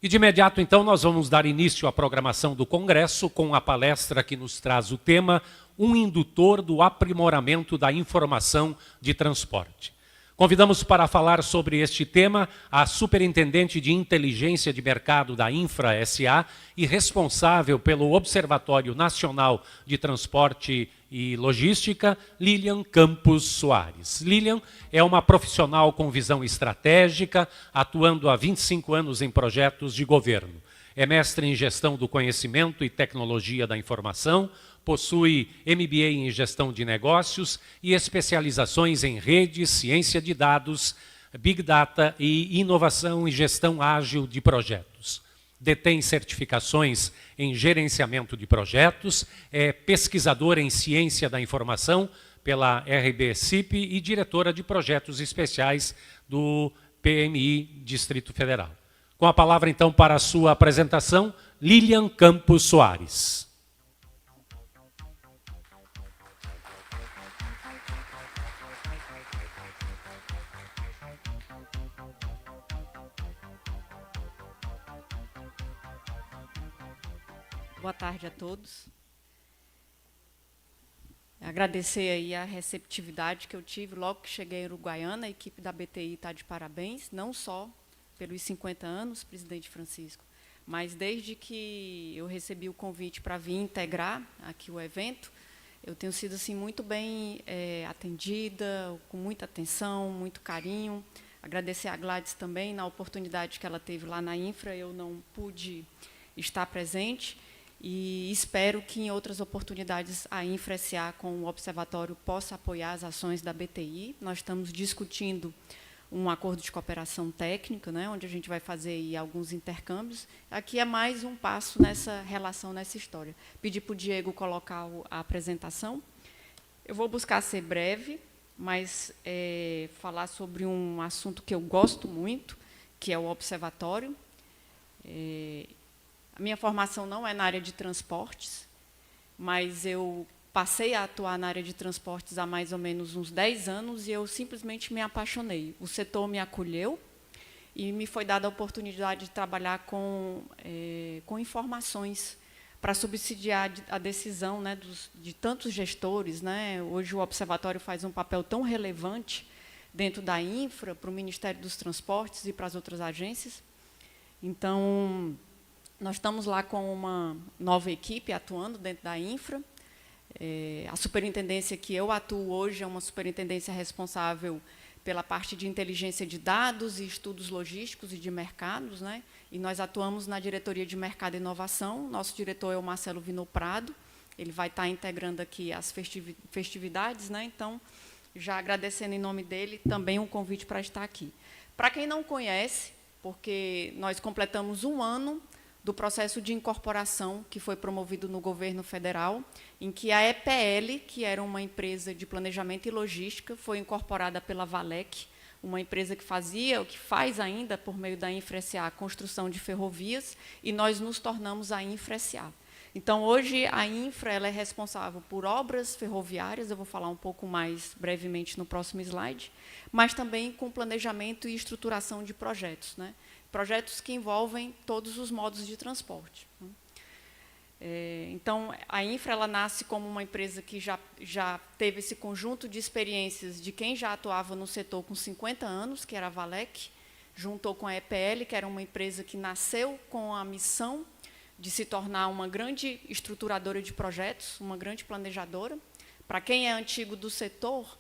E de imediato, então, nós vamos dar início à programação do Congresso com a palestra que nos traz o tema Um indutor do aprimoramento da informação de transporte. Convidamos para falar sobre este tema a Superintendente de Inteligência de Mercado da Infra SA e responsável pelo Observatório Nacional de Transporte e Logística, Lilian Campos Soares. Lilian é uma profissional com visão estratégica, atuando há 25 anos em projetos de governo. É mestre em Gestão do Conhecimento e Tecnologia da Informação, possui MBA em Gestão de Negócios e especializações em Redes, Ciência de Dados, Big Data e Inovação e Gestão Ágil de Projetos. Detém certificações em Gerenciamento de Projetos, é pesquisadora em Ciência da Informação pela RBCIP e diretora de Projetos Especiais do PMI Distrito Federal. Com a palavra, então, para a sua apresentação, Lilian Campos Soares. Boa tarde a todos. Agradecer aí a receptividade que eu tive logo que cheguei em Uruguaiana. A equipe da BTI está de parabéns, não só pelos 50 anos, presidente Francisco, mas desde que eu recebi o convite para vir integrar aqui o evento, eu tenho sido assim, muito bem atendida, com muita atenção, muito carinho. Agradecer a Gladys também, na oportunidade que ela teve lá na Infra, eu não pude estar presente, e espero que em outras oportunidades a Infra SA com o Observatório possa apoiar as ações da BTI. Nós estamos discutindo um acordo de cooperação técnica, né, onde a gente vai fazer aí alguns intercâmbios. Aqui é mais um passo nessa relação, nessa história. Pedir para o Diego colocar a apresentação. Eu vou buscar ser breve, mas falar sobre um assunto que eu gosto muito, que é o observatório. A minha formação não é na área de transportes, mas eu passei a atuar na área de transportes há mais ou menos uns 10 anos e eu simplesmente me apaixonei. O setor me acolheu e me foi dada a oportunidade de trabalhar com informações para subsidiar a decisão, né, de tantos gestores, né? Hoje o Observatório faz um papel tão relevante dentro da Infra, para o Ministério dos Transportes e para as outras agências. Então, nós estamos lá com uma nova equipe atuando dentro da Infra. A superintendência que eu atuo hoje é uma superintendência responsável pela parte de inteligência de dados e estudos logísticos e de mercados, né? E nós atuamos na diretoria de Mercado e Inovação. Nosso diretor é o Marcelo Vino Prado. Ele vai estar integrando aqui as festividades, né? Então, já agradecendo em nome dele também um convite para estar aqui. Para quem não conhece, porque nós completamos um ano do processo de incorporação que foi promovido no governo federal, em que a EPL, que era uma empresa de planejamento e logística, foi incorporada pela Valec, uma empresa que fazia, ou que faz ainda, por meio da Infra SA, a construção de ferrovias, e nós nos tornamos a Infra SA. Então, hoje, a Infra ela é responsável por obras ferroviárias, eu vou falar um pouco mais brevemente no próximo slide, mas também com planejamento e estruturação de projetos, né? Projetos que envolvem todos os modos de transporte. Então, a Infra ela nasce como uma empresa que já teve esse conjunto de experiências de quem já atuava no setor com 50 anos, que era a Valec, juntou com a EPL, que era uma empresa que nasceu com a missão de se tornar uma grande estruturadora de projetos, uma grande planejadora. Para quem é antigo do setor,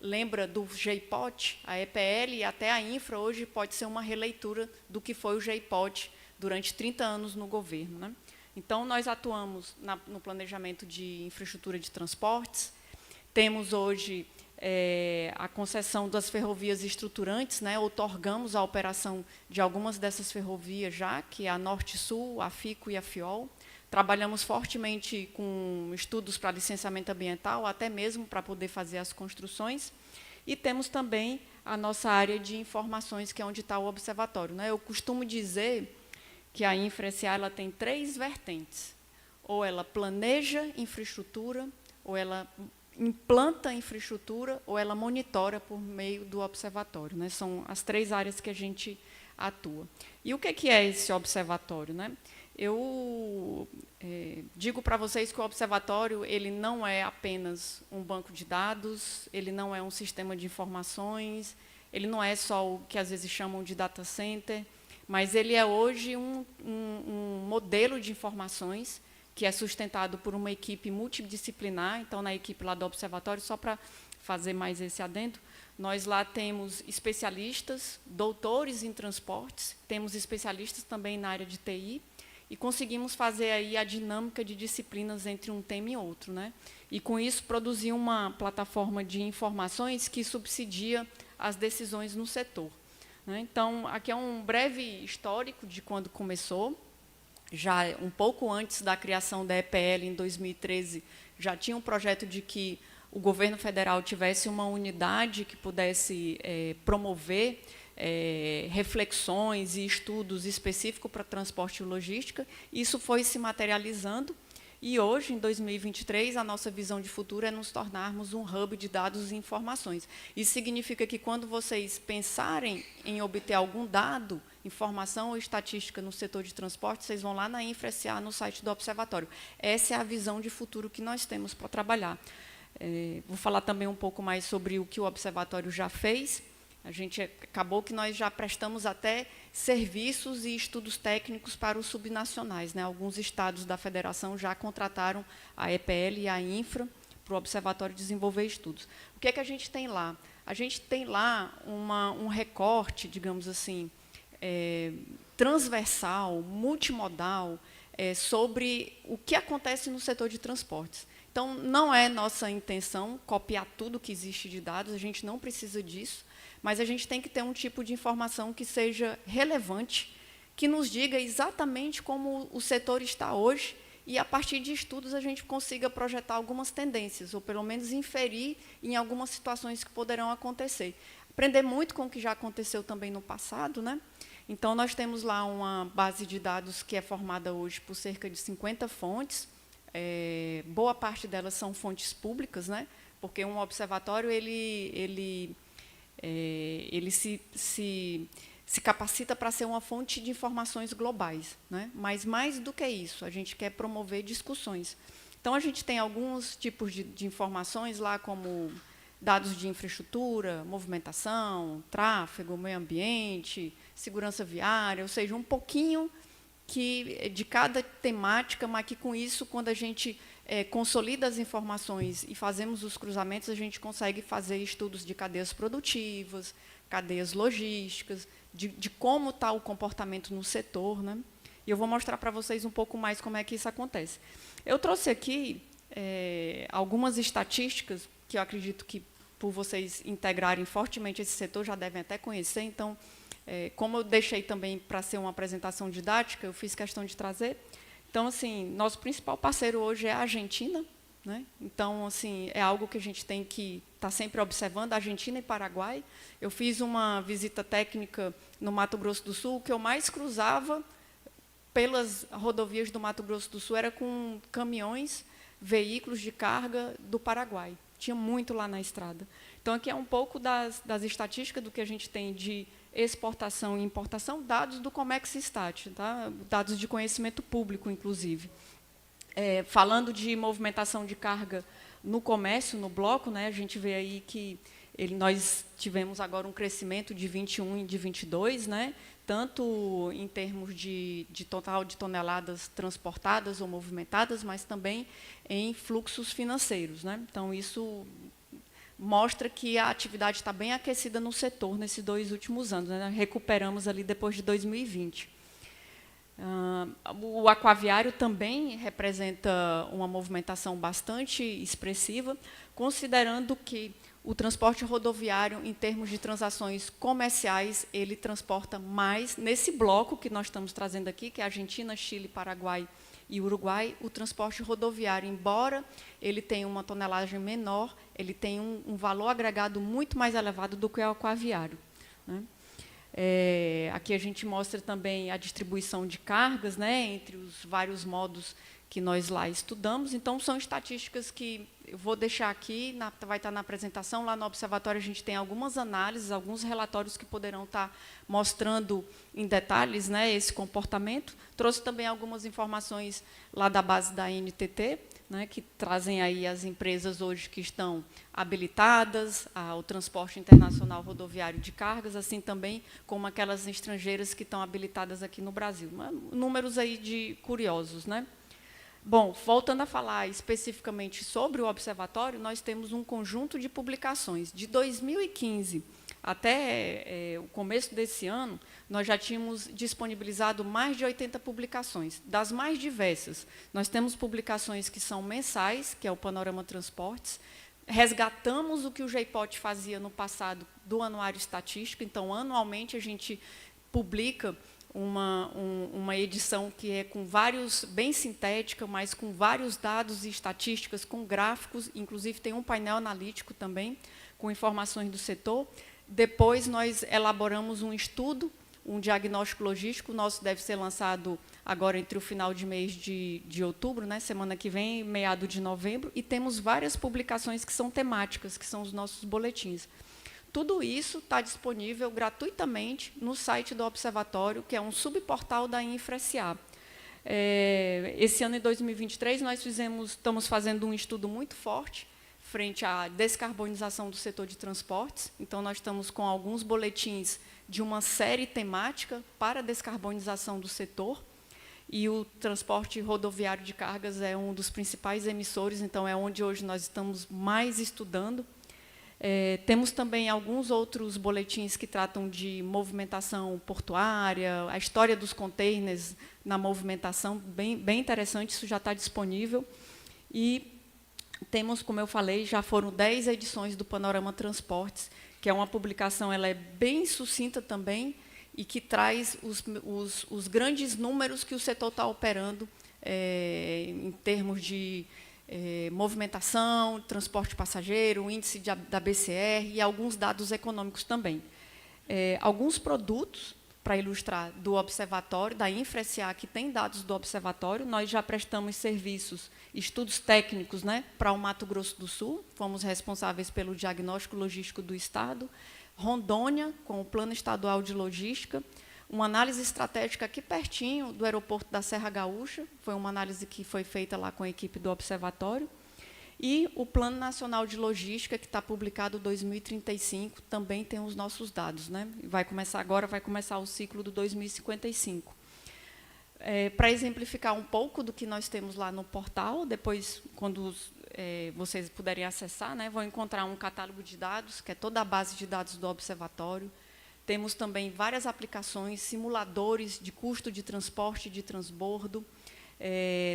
lembra do GEIPOD, a EPL e até a Infra hoje pode ser uma releitura do que foi o GEIPOD durante 30 anos no governo, né? Então, nós atuamos no planejamento de infraestrutura de transportes, temos hoje a concessão das ferrovias estruturantes, né? Outorgamos a operação de algumas dessas ferrovias já, que é a Norte-Sul, a FICO e a FIOL. Trabalhamos fortemente com estudos para licenciamento ambiental, até mesmo para poder fazer as construções. E temos também a nossa área de informações, que é onde está o observatório, né? Eu costumo dizer que a Infra SA ela tem 3 vertentes. Ou ela planeja infraestrutura, ou ela implanta infraestrutura, ou ela monitora por meio do observatório, né? São as 3 áreas que a gente atua. E o que é esse observatório, né? Eu digo para vocês que o observatório ele não é apenas um banco de dados, ele não é um sistema de informações, ele não é só o que às vezes chamam de data center, mas ele é hoje um modelo de informações que é sustentado por uma equipe multidisciplinar. Então, na equipe lá do observatório, só para fazer mais esse adendo, nós lá temos especialistas, doutores em transportes, temos especialistas também na área de TI, e conseguimos fazer aí a dinâmica de disciplinas entre um tema e outro, né? E, com isso, produzir uma plataforma de informações que subsidia as decisões no setor, né? Então, aqui é um breve histórico de quando começou. Já um pouco antes da criação da EPL, em 2013, já tinha um projeto de que o governo federal tivesse uma unidade que pudesse promover reflexões e estudos específicos para transporte e logística. Isso foi se materializando e hoje, em 2023, a nossa visão de futuro é nos tornarmos um hub de dados e informações. Isso significa que quando vocês pensarem em obter algum dado, informação ou estatística no setor de transporte, vocês vão lá na InfraSA, no site do Observatório. Essa é a visão de futuro que nós temos para trabalhar. Vou falar também um pouco mais sobre o que o Observatório já fez. A gente acabou que nós já prestamos até serviços e estudos técnicos para os subnacionais, né? Alguns estados da federação já contrataram a EPL e a Infra para o Observatório desenvolver estudos. O que é que a gente tem lá? A gente tem lá um recorte, digamos assim, transversal, multimodal, sobre o que acontece no setor de transportes. Então, não é nossa intenção copiar tudo que existe de dados, a gente não precisa disso, mas a gente tem que ter um tipo de informação que seja relevante, que nos diga exatamente como o setor está hoje, e, a partir de estudos, a gente consiga projetar algumas tendências, ou, pelo menos, inferir em algumas situações que poderão acontecer. Aprender muito com o que já aconteceu também no passado, né? Então, nós temos lá uma base de dados que é formada hoje por cerca de 50 fontes. Boa parte delas são fontes públicas, né? Porque um observatório ele se capacita para ser uma fonte de informações globais, né? Mas, mais do que isso, a gente quer promover discussões. Então, a gente tem alguns tipos de informações lá, como dados de infraestrutura, movimentação, tráfego, meio ambiente, segurança viária, ou seja, um pouquinho de cada temática, mas que, com isso, quando a gente consolida as informações e fazemos os cruzamentos, a gente consegue fazer estudos de cadeias produtivas, cadeias logísticas, de como está o comportamento no setor, né? E eu vou mostrar para vocês um pouco mais como é que isso acontece. Eu trouxe aqui algumas estatísticas que eu acredito que, por vocês integrarem fortemente esse setor, já devem até conhecer. Então, como eu deixei também para ser uma apresentação didática, eu fiz questão de trazer. Então, assim, nosso principal parceiro hoje é a Argentina, né? Então, assim, é algo que a gente tem que estar sempre observando, Argentina e Paraguai. Eu fiz uma visita técnica no Mato Grosso do Sul, que eu mais cruzava pelas rodovias do Mato Grosso do Sul era com caminhões, veículos de carga do Paraguai. Tinha muito lá na estrada. Então, aqui é um pouco das estatísticas do que a gente tem de exportação e importação, dados do Comexstat, tá? Dados de conhecimento público, inclusive. Falando de movimentação de carga no comércio, no bloco, né, a gente vê aí que nós tivemos agora um crescimento de 21 e de 22, né, tanto em termos de total de toneladas transportadas ou movimentadas, mas também em fluxos financeiros, né? Então, isso mostra que a atividade está bem aquecida no setor nesses 2 últimos anos, né? Recuperamos ali depois de 2020. O aquaviário também representa uma movimentação bastante expressiva, considerando que o transporte rodoviário, em termos de transações comerciais, ele transporta mais, nesse bloco que nós estamos trazendo aqui, que é Argentina, Chile, Paraguai e Uruguai, o transporte rodoviário, embora ele tenha uma tonelagem menor, ele tem um valor agregado muito mais elevado do que o aquaviário, né? Aqui a gente mostra também a distribuição de cargas, né, entre os vários modos que nós lá estudamos. Então, são estatísticas que eu vou deixar aqui, vai estar na apresentação. Lá no Observatório, a gente tem algumas análises, alguns relatórios que poderão estar mostrando em detalhes, né, esse comportamento. Trouxe também algumas informações lá da base da NTT, né, que trazem aí as empresas hoje que estão habilitadas ao transporte internacional rodoviário de cargas, assim também como aquelas estrangeiras que estão habilitadas aqui no Brasil. Números aí curiosos, né? Bom, voltando a falar especificamente sobre o observatório, nós temos um conjunto de publicações. De 2015 até o começo desse ano, nós já tínhamos disponibilizado mais de 80 publicações, das mais diversas. Nós temos publicações que são mensais, que é o Panorama Transportes. Resgatamos o que o GEIPOT fazia no passado do anuário estatístico, então, anualmente, a gente publica uma edição que é com vários, bem sintética, mas com vários dados e estatísticas, com gráficos, inclusive tem um painel analítico também, com informações do setor. Depois, nós elaboramos um estudo, um diagnóstico logístico, o nosso deve ser lançado agora entre o final de mês de outubro, né, semana que vem, meado de novembro, e temos várias publicações que são temáticas, que são os nossos boletins. Tudo isso está disponível gratuitamente no site do Observatório, que é um subportal da InfraSA. Esse ano, em 2023, nós estamos fazendo um estudo muito forte frente à descarbonização do setor de transportes. Então, nós estamos com alguns boletins de uma série temática para a descarbonização do setor. E o transporte rodoviário de cargas é um dos principais emissores, então é onde hoje nós estamos mais estudando. Temos também alguns outros boletins que tratam de movimentação portuária, a história dos containers na movimentação, bem interessante, isso já está disponível. E temos, como eu falei, já foram 10 edições do Panorama Transportes, que é uma publicação, ela é bem sucinta também, e que traz os grandes números que o setor está operando em termos de movimentação, transporte passageiro, índice da BCR e alguns dados econômicos também. Alguns produtos, para ilustrar, do Observatório, da InfraSA, que tem dados do Observatório, nós já prestamos serviços, estudos técnicos, né, para o Mato Grosso do Sul, fomos responsáveis pelo diagnóstico logístico do Estado, Rondônia, com o Plano Estadual de Logística, uma análise estratégica aqui pertinho do aeroporto da Serra Gaúcha, foi uma análise que foi feita lá com a equipe do Observatório, e o Plano Nacional de Logística, que está publicado em 2035, também tem os nossos dados, né? Vai começar o ciclo do 2055. Para exemplificar um pouco do que nós temos lá no portal, depois, quando vocês puderem acessar, né, vão encontrar um catálogo de dados, que é toda a base de dados do Observatório. Temos também várias aplicações, simuladores de custo de transporte e de transbordo.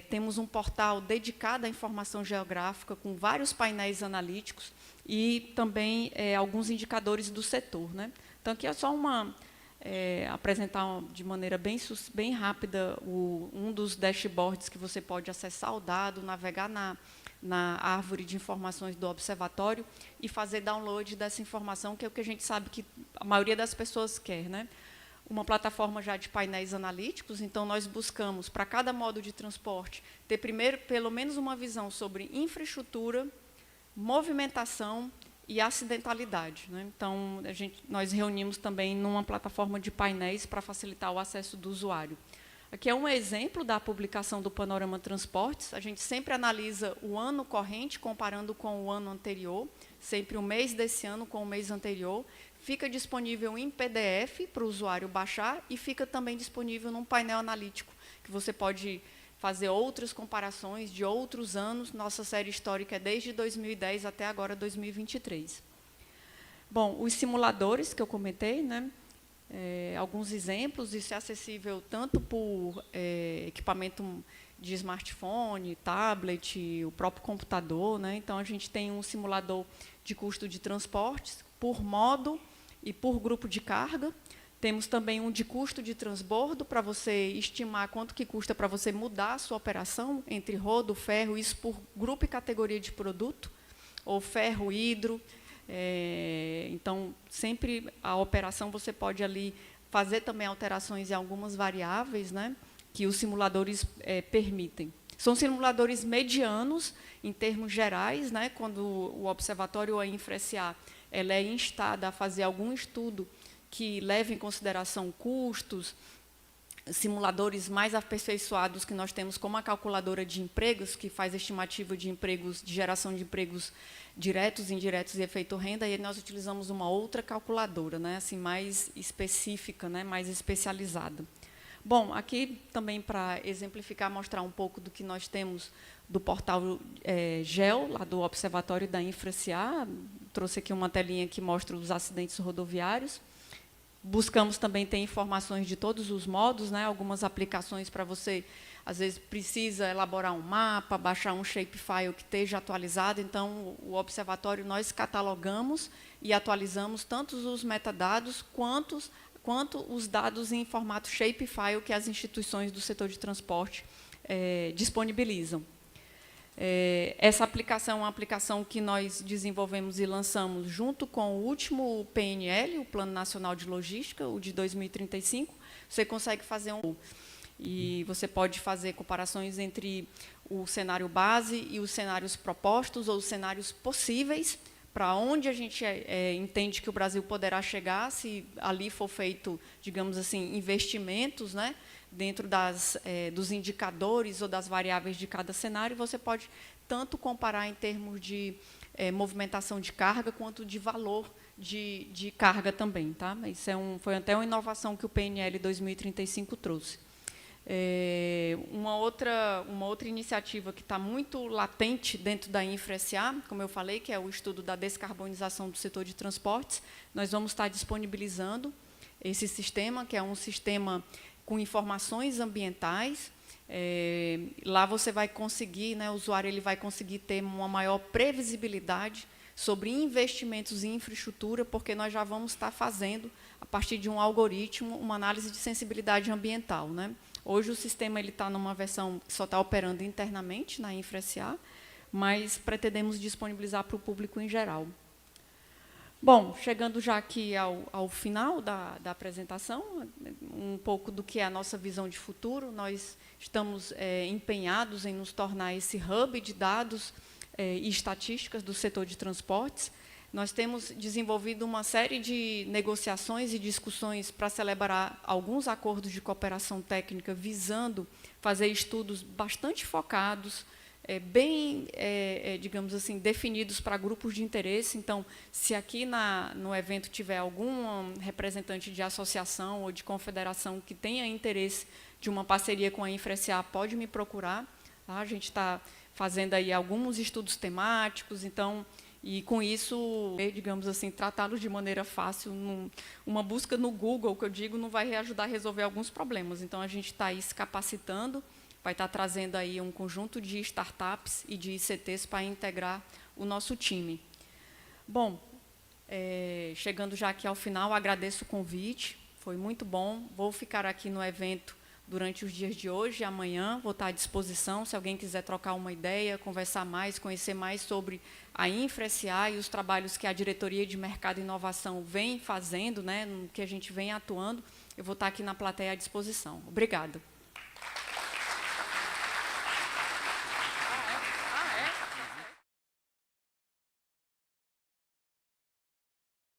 Temos um portal dedicado à informação geográfica, com vários painéis analíticos e também alguns indicadores do setor, né? Então, aqui é só apresentar de maneira bem rápida um dos dashboards que você pode acessar o dado, navegar na árvore de informações do Observatório e fazer download dessa informação, que é o que a gente sabe que a maioria das pessoas quer, né? Uma plataforma já de painéis analíticos, então nós buscamos, para cada modo de transporte, ter primeiro, pelo menos, uma visão sobre infraestrutura, movimentação e acidentalidade, né? Então, nós reunimos também numa plataforma de painéis para facilitar o acesso do usuário. Aqui é um exemplo da publicação do Panorama Transportes. A gente sempre analisa o ano corrente, comparando com o ano anterior, sempre o mês desse ano com o mês anterior. Fica disponível em PDF para o usuário baixar e fica também disponível num painel analítico, que você pode fazer outras comparações de outros anos. Nossa série histórica é desde 2010 até agora, 2023. Bom, os simuladores que eu comentei, né? Alguns exemplos, isso é acessível tanto por equipamento de smartphone, tablet, o próprio computador, né? Então, a gente tem um simulador de custo de transportes por modo e por grupo de carga. Temos também um de custo de transbordo, para você estimar quanto que custa para você mudar a sua operação entre rodo, ferro, isso por grupo e categoria de produto, ou ferro, hidro. Então, sempre a operação você pode ali fazer também alterações em algumas variáveis, né, que os simuladores permitem. São simuladores medianos, em termos gerais, né, quando o observatório ou a InfraSA ela é instada a fazer algum estudo que leve em consideração custos, simuladores mais aperfeiçoados que nós temos, como a calculadora de empregos, que faz estimativa de empregos, de geração de empregos diretos, indiretos e efeito renda, e aí nós utilizamos uma outra calculadora, né, assim, mais específica, né, mais especializada. Bom, aqui também para exemplificar, mostrar um pouco do que nós temos do portal GEO, lá do Observatório da InfraSA. Trouxe aqui uma telinha que mostra os acidentes rodoviários. Buscamos também ter informações de todos os modos, né, algumas aplicações para você, às vezes, precisa elaborar um mapa, baixar um shapefile que esteja atualizado. Então, o observatório, nós catalogamos e atualizamos tanto os metadados quanto os dados em formato shapefile que as instituições do setor de transporte disponibilizam. Essa aplicação é uma aplicação que nós desenvolvemos e lançamos junto com o último PNL, o Plano Nacional de Logística, o de 2035. Você consegue fazer e você pode fazer comparações entre o cenário base e os cenários propostos ou os cenários possíveis, para onde a gente entende que o Brasil poderá chegar se ali for feito, digamos assim, investimentos, né, dentro dos indicadores ou das variáveis de cada cenário. Você pode tanto comparar em termos de movimentação de carga, quanto de valor de carga também. Tá? Isso foi até uma inovação que o PNL 2035 trouxe. Uma outra iniciativa que está muito latente dentro da InfraSA, como eu falei, que é o estudo da descarbonização do setor de transportes. Nós vamos estar disponibilizando esse sistema, que é um sistema com informações ambientais. Lá você vai conseguir, né, o usuário ele vai conseguir ter uma maior previsibilidade sobre investimentos em infraestrutura, porque nós já vamos estar fazendo, a partir de um algoritmo, uma análise de sensibilidade ambiental, né? Hoje o sistema está numa versão que só está operando internamente na InfraSA, mas pretendemos disponibilizar para o público em geral. Bom, chegando já aqui ao final da apresentação, um pouco do que é a nossa visão de futuro. Nós estamos empenhados em nos tornar esse hub de dados e estatísticas do setor de transportes. Nós temos desenvolvido uma série de negociações e discussões para celebrar alguns acordos de cooperação técnica visando fazer estudos bastante focados, bem, digamos assim, definidos para grupos de interesse. Então, se aqui no evento tiver algum representante de associação ou de confederação que tenha interesse de uma parceria com a InfraSA, pode me procurar. Tá? A gente está fazendo aí alguns estudos temáticos, então, e com isso, digamos assim, tratá-los de maneira fácil. Uma busca no Google, que eu digo, não vai ajudar a resolver alguns problemas. Então, a gente está aí se capacitando, vai estar trazendo aí um conjunto de startups e de ICTs para integrar o nosso time. Bom, chegando já aqui ao final, agradeço o convite, foi muito bom. Vou ficar aqui no evento durante os dias de hoje e amanhã, vou estar à disposição, se alguém quiser trocar uma ideia, conversar mais, conhecer mais sobre a InfraSA e os trabalhos que a Diretoria de Mercado e Inovação vem fazendo, né, no que a gente vem atuando, eu vou estar aqui na plateia à disposição. Obrigada.